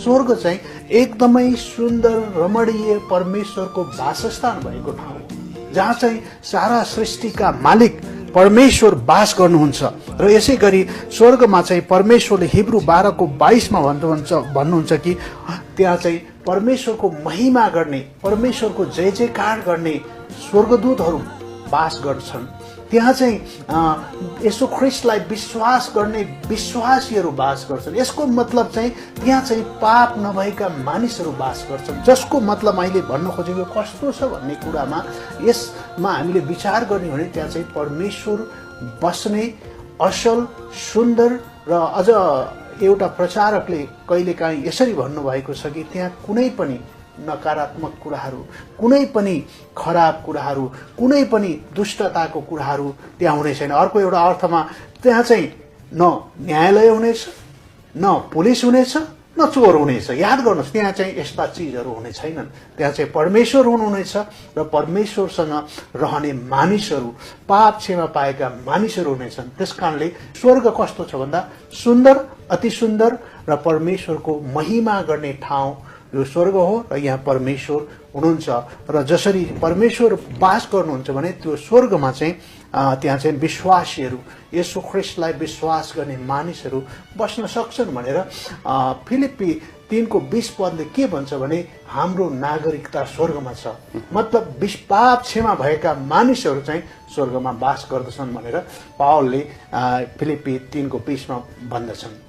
स्वर्ग चाहिँ एकदमै सुन्दर रमणीय परमेश्वरको वासस्थान भएको ठाउँ हो, जहाँ चाहिँ सारा सृष्टिका मालिक परमेश्वर वास गर्नुहुन्छ। र यसै गरी स्वर्गमा चाहिँ परमेश्वरले हिब्रू 12:22 भन्नुहुन्छ कि त्यहाँ चाहिँ परमेश्वरको महिमा गर्ने, परमेश्वरको जय जयकार गर्ने स्वर्गदूतहरू वास गर्छन्। त्यहाँ चाहिँ यसो ख्रिस्टलाई विश्वास गर्ने विश्वासीहरू वास गर्छन्। यसको मतलब चाहिँ त्यहाँ चाहिँ पाप नभएका मानिसहरू वास गर्छन्, जसको मतलब अहिले भन्न खोजेको कस्तो छ भन्ने कुरामा यसमा हामीले विचार गर्ने भने त्यहाँ चाहिँ परमेश्वर बस्ने असल सुन्दर र अझ एउटा प्रचारकले कहिलेकाहीँ यसरी भन्नुभएको छ कि त्यहाँ कुनै पनि नकारात्मक कुराहरू, कुनै पनि खराब कुराहरू, कुनै पनि दुष्टताको कुराहरू त्यहाँ हुने छैन। अर्को एउटा अर्थमा त्यहाँ चाहिँ न न्यायालय हुनेछ, न पुलिस हुनेछ, न चोर हुनेछ। याद गर्नुहोस्, त्यहाँ चाहिँ यस्ता चिजहरू हुने छैनन्। त्यहाँ चाहिँ परमेश्वर हुनुहुनेछ र परमेश्वरसँग रहने मानिसहरू, पाप क्षमा पाएका मानिसहरू हुनेछन्। त्यसकारणले स्वर्ग कस्तो छ भन्दा सुन्दर, अति सुन्दर र परमेश्वरको महिमा गर्ने ठाउँ यो स्वर्ग हो र यहाँ परमेश्वर हुनुहुन्छ। र जसरी परमेश्वर वास गर्नुहुन्छ भने त्यो स्वर्गमा चाहिँ त्यहाँ चाहिँ विश्वासीहरू, येशू ख्रिस्टलाई विश्वास गर्ने मानिसहरू बस्न सक्छन् भनेर फिलिप्पी 3:20 के भन्छ भने हाम्रो नागरिकता स्वर्गमा छ। मतलब पाप क्षमा भएका मानिसहरू चाहिँ स्वर्गमा वास गर्दछन् भनेर पावलले फिलिप्पी 3:20 भन्दछन्।